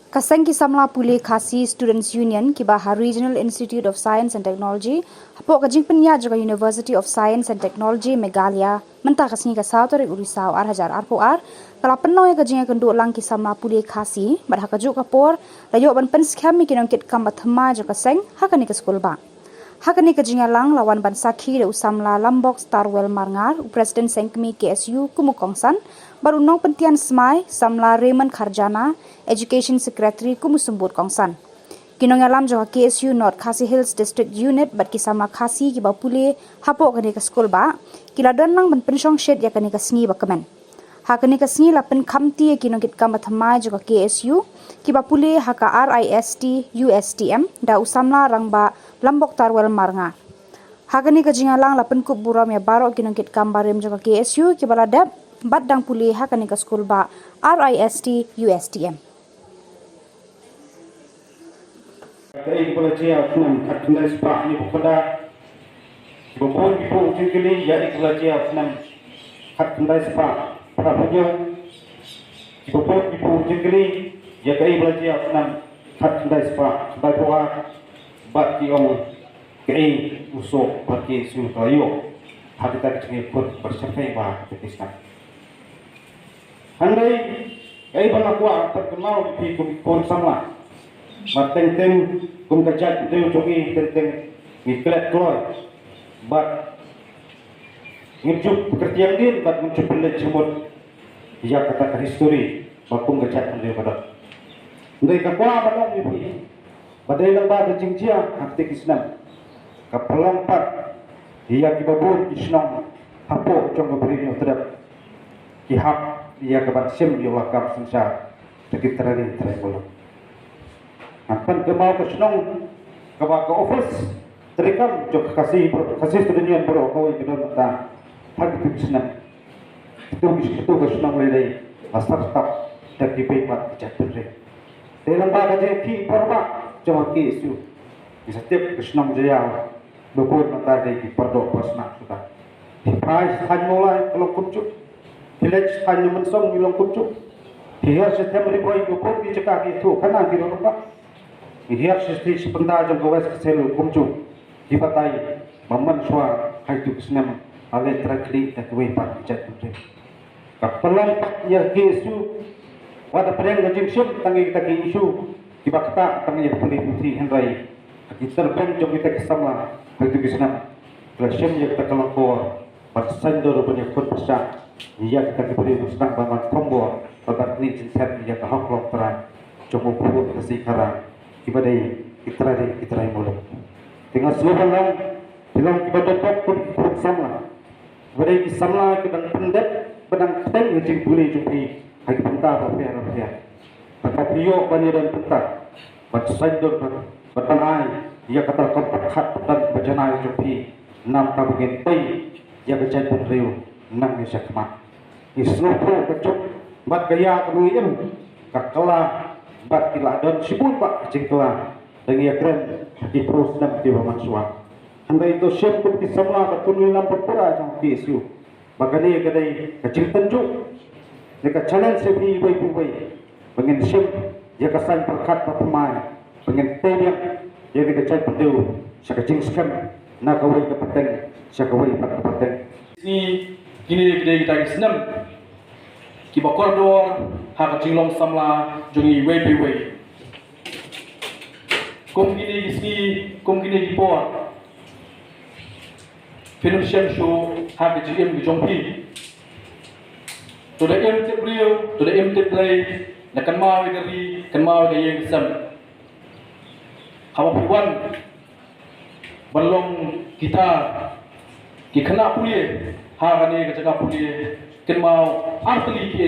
Kaseng ki samla pule Khasi Students Union ki Bahar Regional Institute of Science and Technology hapo kajing penya jaga University of Science and Technology Meghalaya mentah kasni ka sautere urisau hajar arpo kala pennoy kajing kendu lang ki samla pule Khasi barha kaju kapor layo ban penskam mi kinong kit kam bathma jaga seng hakani ka skul ba hakani kajing lang lawan ban sakhi de usamla lambok starwell marngar president sengkmi KSU kumukongsan baru nong pentian smai samla Raymond Kharjana Education Secretary Kumusumbuat Kongsan. Kinong alam jawa KSU North Khasi Hills District Unit bat kisama Khasi ki bapule hapo kani ka skul ba kila dan lang ban pensong shed ya kani ka sngi bakamen. Hakani ka sngi la pen khamti kinong kit kam bathmai jawa KSU ki bapule haka RIST USTM da usamla rangba lambok tarwel marnga. Hakani ka jingalang la pen kup buram ya baro kinong kit kam barem jawa KSU ki baladap Badang puli hakani ka skul ba RIST USTM. Kaya pula cia funam katunda spa ni bukannya bopon bipo tingkili ya ikula cia funam katunda spa prapunya bopon bipo tingkili ya kaya pula cia funam katunda spa bawa bat kiong kaya usok bagi sultayo habitat kecil pun bersampai bah ketisna. Andai ay balakwa terkenal di kon sama mateng-teng kum kajat itu jogi teng ngiklet kloy bat ngicuk pekerjaan din bat ngicuk pelet semut ya kata history bakum kajat andai badak andai kakwa badang di badai lang ba jingcia akte Islam kapelampat ia kibabun Islam hapo jong beri terhadap kihap ia kebat sim dia wakaf sensa sekitar ini terbelum. Akan kemau kesenong kebak ke office terikam jok kasih studenian berokoi kedua mata hak itu senang itu kesenong lelai asal tak tak dipepat jatuh. Dalam bahasa ki perba cuma ki isu di setiap kesenong jaya berbuat mata dari perdok pasnak sudah. Price hanya mulai kalau kuncup village hanya mensong bilang kucuk hiar sistem ribuai gopok di cekak itu karena di rumah hiar sistem sebentar jam gawas kesel kucuk di batai maman suar haitu kesenam ale trakli tak wepat jatuh kapelan ya kesu wada perang gajim syuk tangi kita isu di bakta tangi ya pulih putih hendrai kita terbang jom kita kesama haitu kesenam kelasem ya kita kelakor pasan doro banyak pun besar ia kita diberi musnah banget combo babat ni cinta ia kahok lokteran cuma pun kasih karang ibadai kita muluk tinggal seluruh lang bilang ibadat pun sama ibadai kisama kita pendek pedang teng ngecing boleh jumpi hagi pentah apa patio banyak dan pentah bat sanjur batanai ia kata kompak dan berjanai jumpi enam kabugen tei ia kecai penriu nang ni sakmat isnupo kecuk bat gaya kemudian kakala bat kila dan sibun pak cingkela dengan ia keren di terus dan di bawah suam andai itu siap pun kisamla bertunu dalam perpura jang isu bagani kadai kecil tenjuk jika challenge sebi ibu pengen siap jika kesan perkat perteman pengen tanya jadi kecai pendu sakacing skam nak kawai kepateng sakawai pateng ni kini kita senam kiba koridor hak jinglong samla jungi way kum kini di por film show hak jim di jongpi to the empty real to the empty play na kan mau dari yang sam hawa piwan balong kita ki khana pulie ha gane ka jaga pulie ken mau artli ki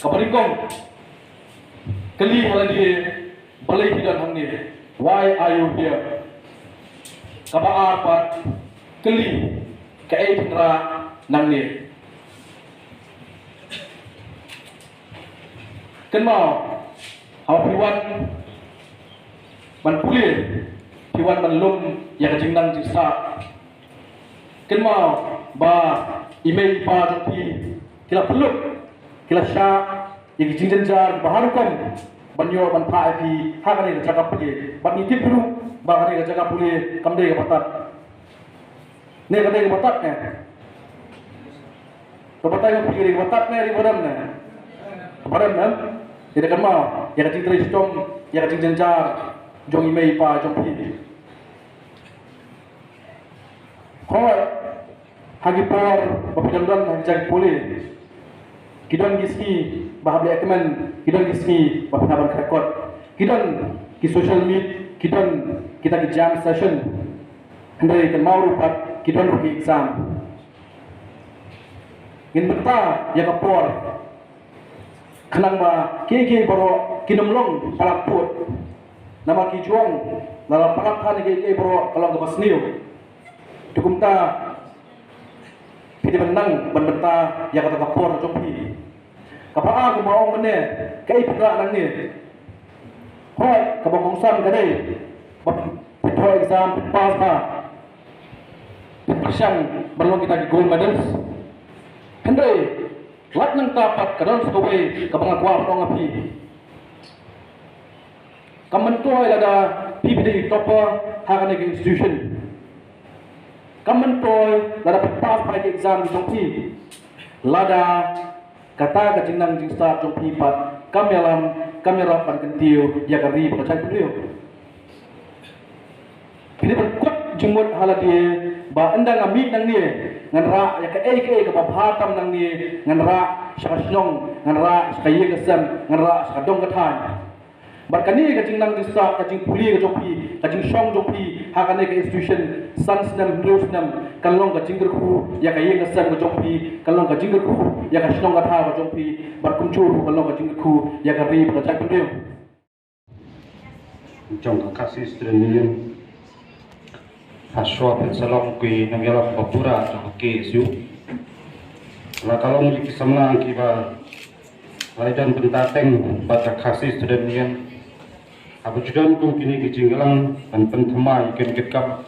kaparingkong kali halani balai bidan hamne why are you here kaba arpat kali ka eitra nangne ken mau ha piwan man pulie piwan man lum ya jingnang jisa ken mau ba email pa jati kila peluk kila sya yang jinjan jar baharukan banyo ban pa pi ha ka ne jaga puli ban ni tipru ba ka ne jaga puli kam de batat ne ka de batat ne to batai ko pili batat ne ri bodam ne bodam ne tidak kan mau ya ka citra stong ya ka janjar jong imei pa jong pi khoi hagi por bapidam hagi jag puli kidon giski bahable ekmen kidon giski bapnaban krekot kidon ki social meet kidon kita ki jam session andre kan mau rupat kidon rupi exam ngin benta ya kapor kanang ba ke boro kinomlong palak put nama ki juang lala palak than ke boro kalong ke basniu tukumta pidi benang benta ya kata kapor jompi kapa aku mau mene kai pira nang ni hoi kabokong san ka dei pito exam pass ba pasang balong kita di gold medals hendai lat nang tapat kadon stowe kabang akwa tong api kamen toy lada PPD topper hakane institution kamen toy lada pass by exam jompi lada kata kajinang jingsa jompi pat kamera pan kentiu ya kari bercak kentiu ini berkut jemut haladi ba endang amit nang ni ngan ra ya ka ke babhatam nang ni ngan ra syakasnong ngan ra skaye kesem ngan ra skadong kathan barkani kajinang jingsa kajing puli kajompi kajing shong jompi hakane ke institution sansnam newsnam kalong kajing gerku ya kaye kesem kajompi kalong kajing gerku ya kasnong katha kajompi barkumchur kalong kajing gerku ya kari bercak kentiu Jong kasih student union Aswa pensalong kui nangyala papura jong kesu la kalong liki samla kiba laidan pentateng bata kasih student union abu judan kum kini kijinggalang pan penthama ikan ketkap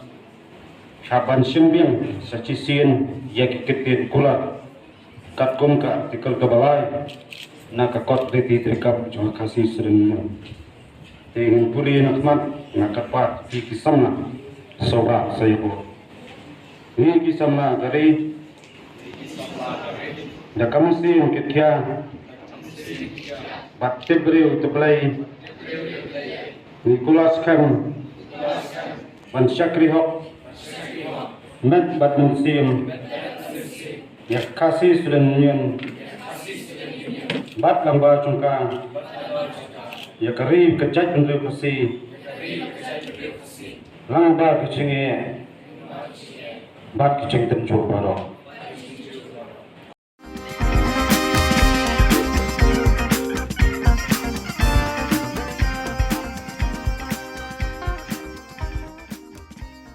haban simbiang sacisien ya kiketin kula katkom ka tikal kabalai na kakot reti trikap jong kasih student union dengan puli nakmat ngakapat liki samla sobra sayo ni kisamna dari da kamsi ketya batte beri utplay Nicholas kan ban syakri hok met bat musim ya kasih student union bat lamba chungka ya karib kecaj pendri pasi lang ba kichinge bat kiching tenjo baro